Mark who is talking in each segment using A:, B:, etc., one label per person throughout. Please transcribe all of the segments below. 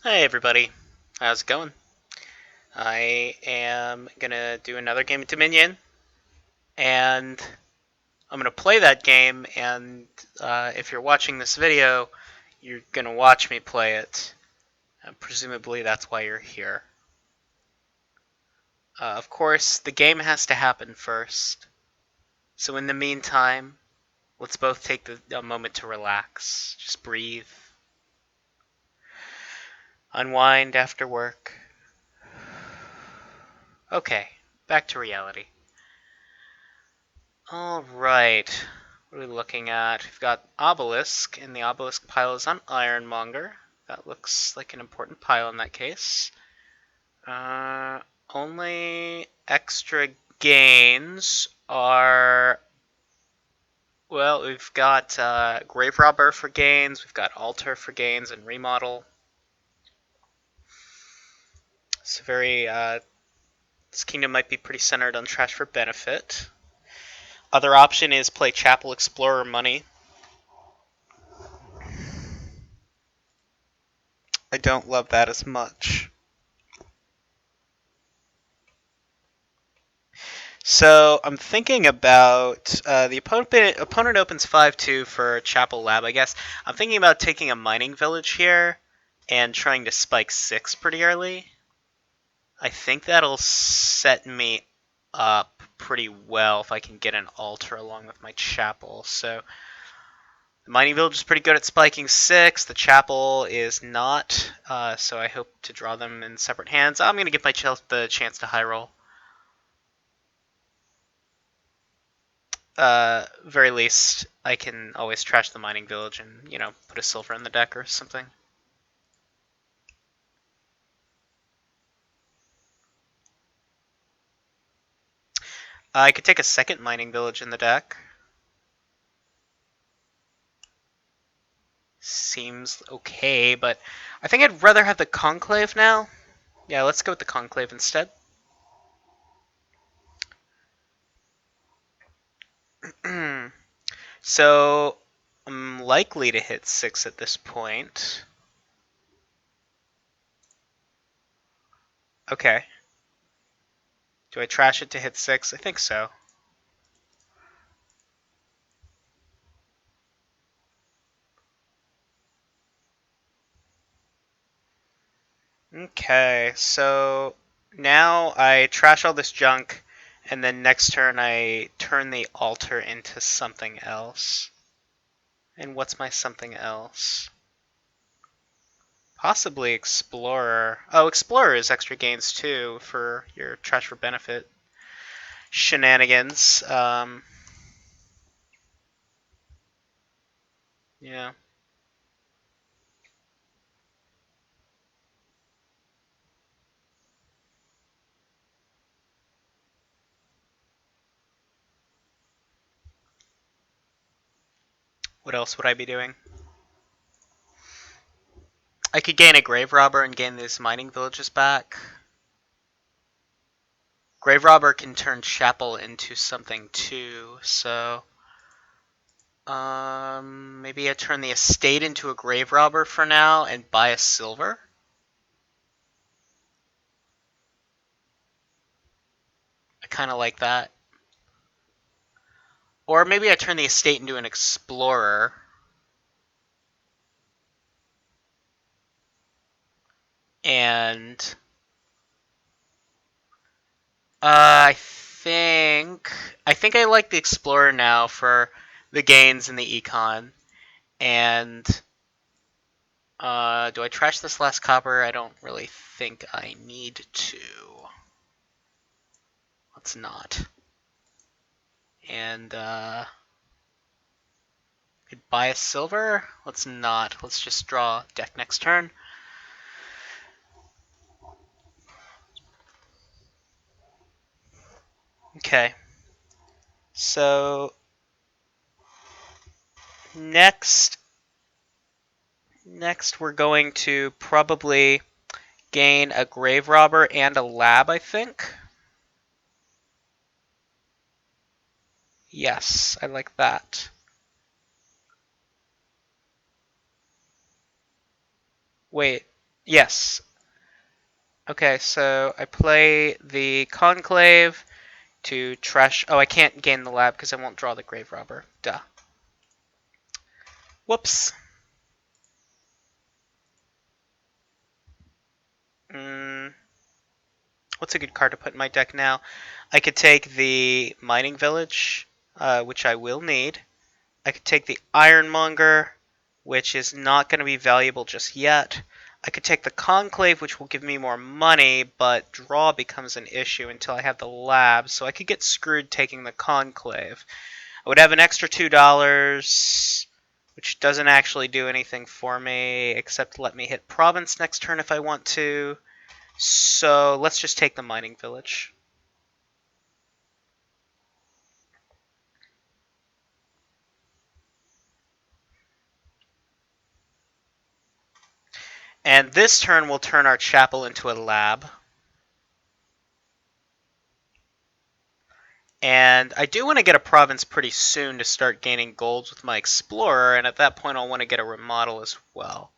A: Hey everybody, how's it going? I am gonna do another game of Dominion, and I'm gonna play that game, and if you're watching this video, you're gonna watch me play it. Presumably that's why you're here. Of course, the game has to happen first, so in the meantime, let's both take a moment to relax. Just breathe. Unwind after work. Okay, back to reality. Alright, what are we looking at? We've got Obelisk, and the Obelisk pile is on Ironmonger. That looks like an important pile in that case. Only extra gains are... Well, we've got Graverobber for gains, we've got Altar for gains, and Remodel. It's very... this kingdom might be pretty centered on trash for benefit. Other option is play Chapel Explorer money. I don't love that as much. So I'm thinking about the opponent opens 5-2 for Chapel Lab, I guess. I'm thinking about taking a mining village here and trying to spike 6 pretty early. I think that'll set me up pretty well if I can get an altar along with my chapel. So the mining village is pretty good at spiking 6. The chapel is not, so I hope to draw them in separate hands. I'm going to give myself the chance to high roll. Very least, I can always trash the mining village and, put a silver in the deck or something. I could take a second mining village in the deck. Seems okay, but I think I'd rather have the Conclave now. Yeah, let's go with the Conclave instead. So, I'm likely to hit 6 at this point. Okay. Do I trash it to hit 6? I think so. Okay, so now I trash all this junk, and then next turn I turn the altar into something else. And what's my something else? Possibly Explorer. Oh, Explorer is extra gains too for your trash for benefit shenanigans. Yeah. What else would I be doing? I could gain a Graverobber and gain these mining villages back. Graverobber can turn Chapel into something too, so... maybe I turn the estate into a Graverobber for now and buy a silver? I kind of like that. Or maybe I turn the estate into an Explorer. And... I think I like the Explorer now for the gains in the Econ. And do I trash this last copper? I don't really think I need to. Let's not. And could buy a silver? Let's not. Let's just draw deck next turn. Okay. So next we're going to probably gain a Graverobber and a Lab, I think. Yes, I like that. Wait, Yes. Okay, so I play the Conclave to trash... Oh, I can't gain the lab because I won't draw the Graverobber. Duh. Whoops. Mm, what's a good card to put in my deck now? I could take the Mining Village, which I will need. I could take the Ironmonger, which is not going to be valuable just yet. I could take the Conclave, which will give me more money, but draw becomes an issue until I have the lab, so I could get screwed taking the Conclave. I would have an extra $2, which doesn't actually do anything for me, except let me hit Province next turn if I want to. So let's just take the Mining Village. And this turn we'll turn our chapel into a lab. And I do want to get a province pretty soon to start gaining golds with my explorer, and at that point I'll want to get a remodel as well.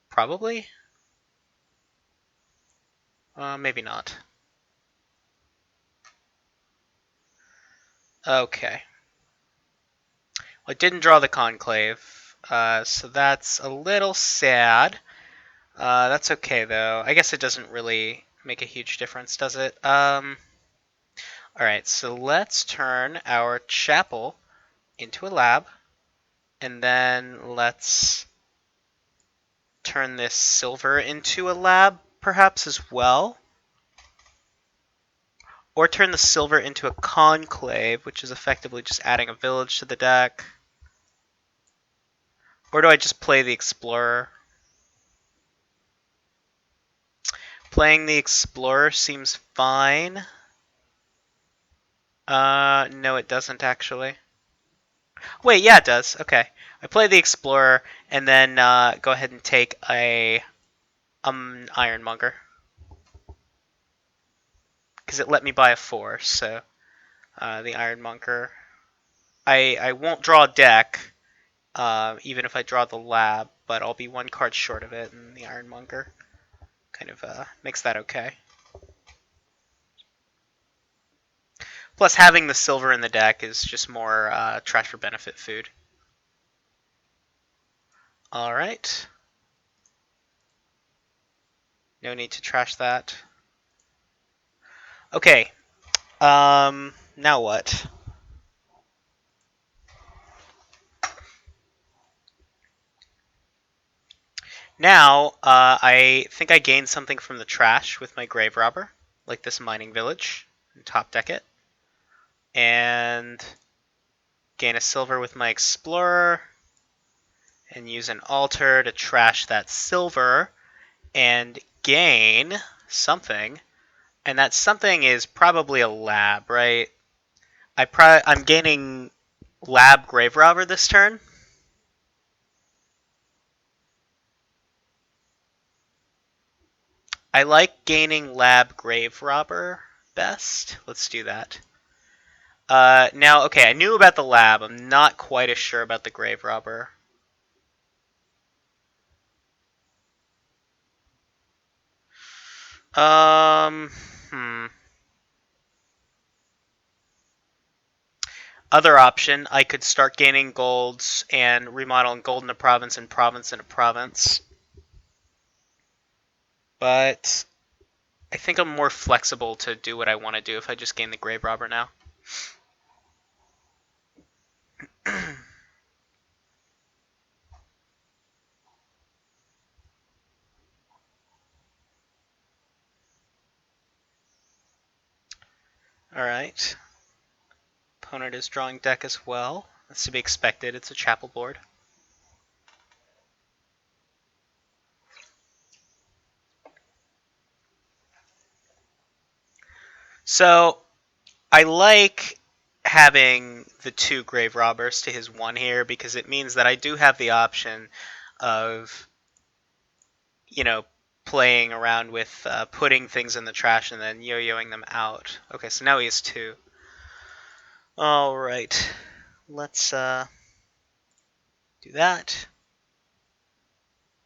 A: Probably? Maybe not. Okay. Well, I didn't draw the conclave, so that's a little sad. That's okay though. I guess it doesn't really make a huge difference, does it? Alright, so let's turn our chapel into a lab, and then let's turn this silver into a lab, perhaps, as well. Or turn the silver into a conclave, which is effectively just adding a village to the deck. Or do I just play the explorer? Playing the explorer seems fine. No it doesn't actually. Wait, yeah it does. Okay. I play the explorer and then go ahead and take a ironmonger. Because it let me buy a 4, so the ironmonger. I won't draw a deck, even if I draw the lab, but I'll be 1 card short of it, and the ironmonger kind of makes that okay. Plus, having the silver in the deck is just more trash for benefit food. Alright. No need to trash that. Okay. Now what? Now, I think I gained something from the trash with my Graverobber, like this mining village, and top deck it. And gain a silver with my Explorer, and use an altar to trash that silver, and gain something. And that something is probably a lab, right? I'm gaining lab Graverobber this turn. I like gaining lab Graverobber best. Let's do that. Now, okay, I knew about the lab. I'm not quite as sure about the Graverobber. Hmm. Other option, I could start gaining golds and remodeling gold in a province and province in a province. But I think I'm more flexible to do what I want to do if I just gain the Graverobber now. Alright. Opponent is drawing deck as well. That's to be expected. It's a chapel board. So, I like having the 2 Graverobbers to his 1 here because it means that I do have the option of, you know, playing around with putting things in the trash and then yo-yoing them out. Okay, so now he has 2. Alright, let's do that.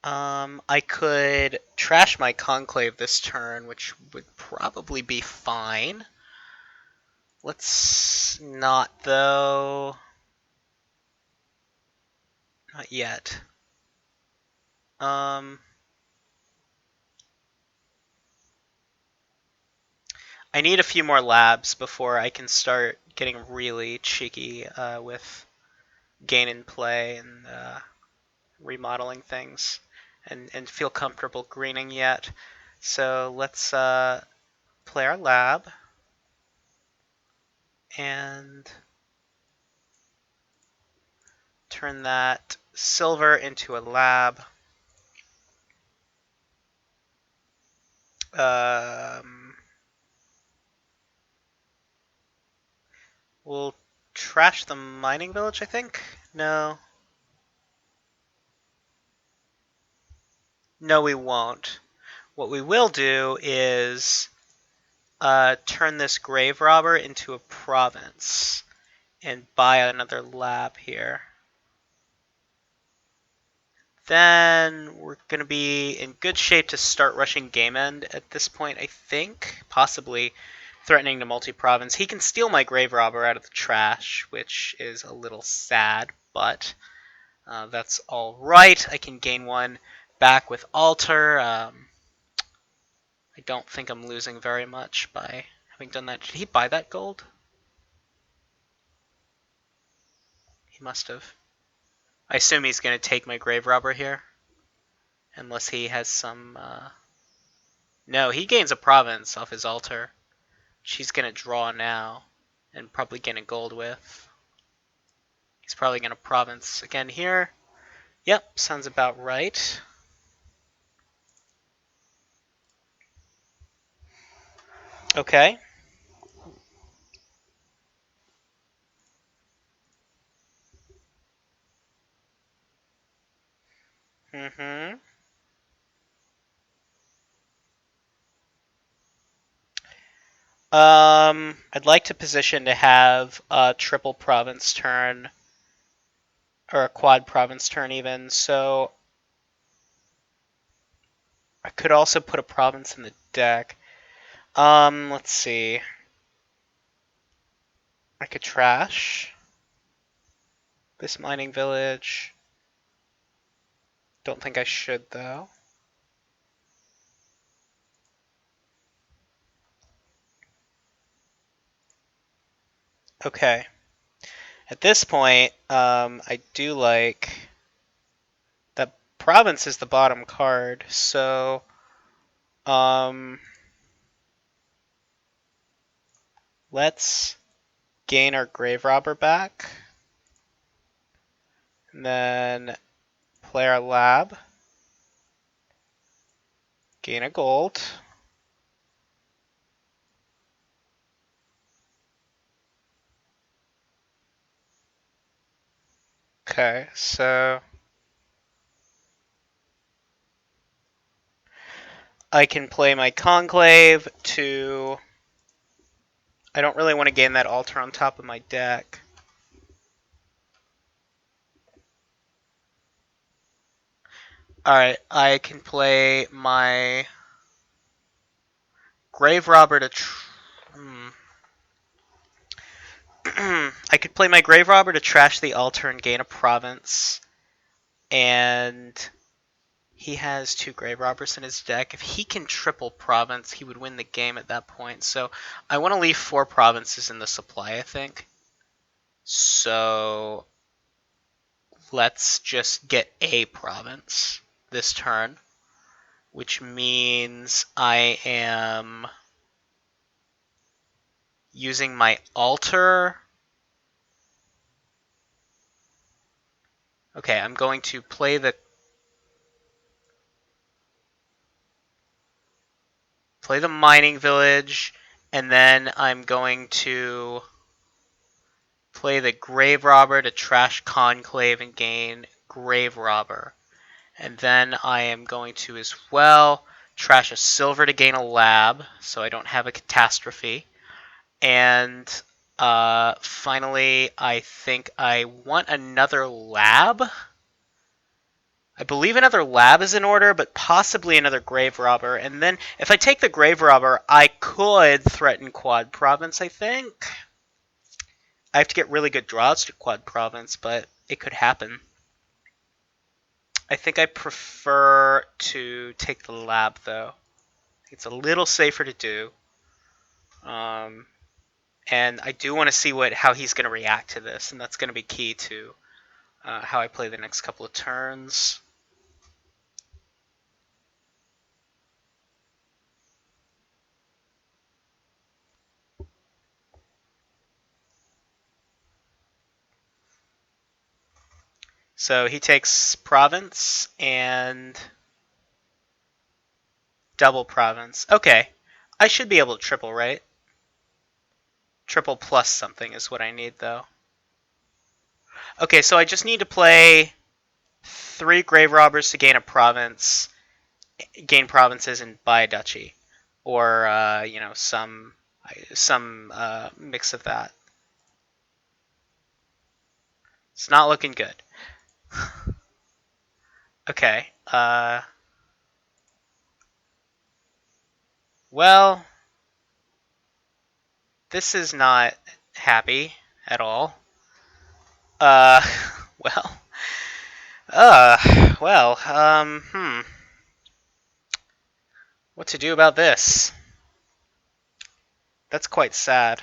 A: I could trash my conclave this turn, which would probably be fine. Let's not, though. Not yet. I need a few more labs before I can start getting really cheeky with gain and play and remodeling things and feel comfortable greening yet. So let's play our lab and turn that silver into a lab. We'll trash the mining village, I think? No. No, we won't. What we will do is turn this Graverobber into a province and buy another lab here. Then we're going to be in good shape to start rushing game end at this point, I think. Possibly threatening to multi-province. He can steal my Graverobber out of the trash, which is a little sad, but that's all right. I can gain one back with Alter. I don't think I'm losing very much by having done that. Did he buy that gold? He must have. I assume he's going to take my Graverobber here. Unless he has some... No, he gains a province off his Altar. She's going to draw now. And probably gain a gold with. He's probably going to province again here. Yep, sounds about right. Okay. Mm-hmm. I'd like to position to have a triple province turn, or a quad province turn even, so I could also put a province in the deck. Let's see. I could trash this mining village. Don't think I should, though. Okay. At this point, I do like that province is the bottom card, so let's gain our Graverobber back, and then play our lab, gain a gold. Okay, so I can play my Conclave to... I don't really want to gain that Altar on top of my deck. Alright, I can play my Graverobber to... I could play my Graverobber to trash the Altar and gain a province. And he has 2 Graverobbers in his deck. If he can triple province, he would win the game at that point. So I want to leave 4 provinces in the supply, I think. So let's just get a province this turn, which means I am using my Altar. Okay, I'm going to play the mining village, and then I'm going to play the Graverobber to trash Conclave and gain Graverobber. And then I am going to as well trash a silver to gain a lab, so I don't have a catastrophe. And finally, I think I want another lab. I believe another lab is in order, but possibly another Graverobber. And then if I take the Graverobber, I could threaten Quad Province, I think. I have to get really good draws to Quad Province, but it could happen. I think I prefer to take the lab, though. It's a little safer to do. And I do want to see how he's going to react to this, and that's going to be key to how I play the next couple of turns. So he takes province and double province. Okay, I should be able to triple, right? Triple plus something is what I need, though. Okay, so I just need to play 3 Graverobbers to gain a province, gain provinces, and buy a duchy, or some mix of that. It's not looking good. Okay. Well, this is not happy at all. Well. What to do about this? That's quite sad.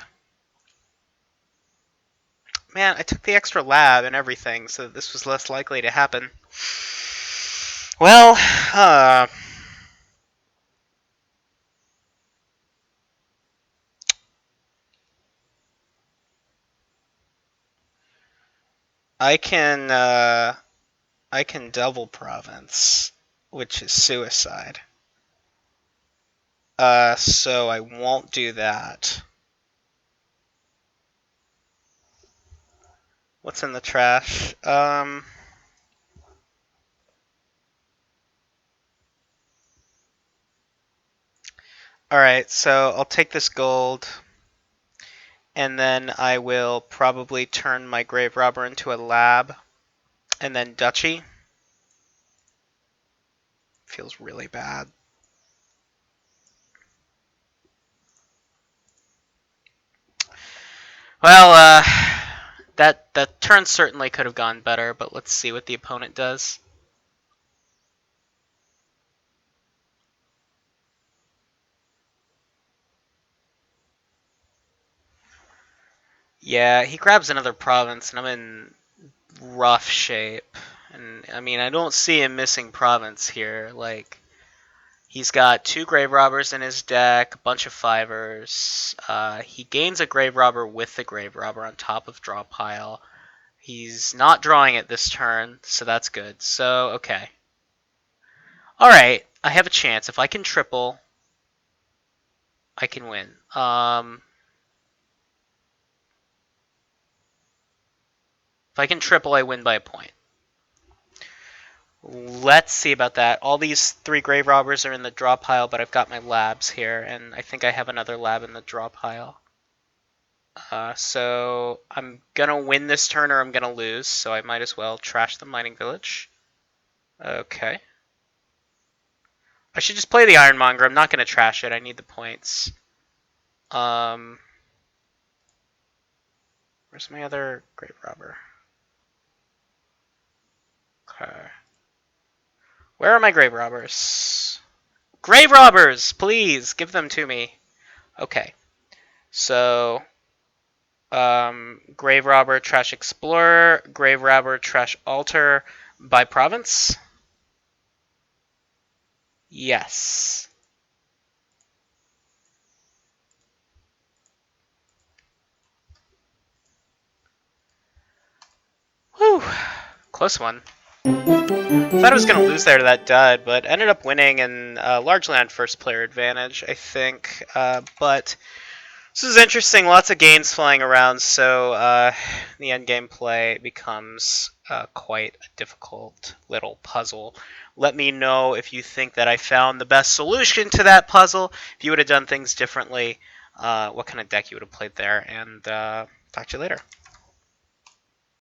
A: Man, I took the extra lab and everything, so this was less likely to happen. Well, I can double province, which is suicide. So I won't do that. What's in the trash? Alright, so I'll take this gold, and then I will probably turn my Graverobber into a lab, and then duchy. Feels really bad. Well, that turn certainly could have gone better, but let's see what the opponent does. Yeah, he grabs another province, and I'm in rough shape. And I mean, I don't see him missing province here. Like, he's got 2 Graverobbers in his deck, a bunch of 5ers. He gains a Graverobber with the Graverobber on top of draw pile. He's not drawing it this turn, so that's good. So, okay. Alright, I have a chance. If I can triple, I can win. If I can triple, I win by a point. Let's see about that. All these 3 Graverobbers are in the draw pile, but I've got my labs here, and I think I have another lab in the draw pile. So I'm going to win this turn or I'm going to lose, so I might as well trash the mining village. Okay. I should just play the Ironmonger. I'm not going to trash it. I need the points. Where's my other Graverobber? Okay. Where are my Graverobbers? Graverobbers! Please, give them to me. Okay. So, Graverobber, Trash Explorer, Graverobber, Trash Altar by province? Yes. Whew. Close one. Thought I was going to lose there to that dud, but ended up winning and largely on first player advantage, I think. But this is interesting. Lots of gains flying around, so the endgame play becomes quite a difficult little puzzle. Let me know if you think that I found the best solution to that puzzle, if you would have done things differently, what kind of deck you would have played there, and talk to you later.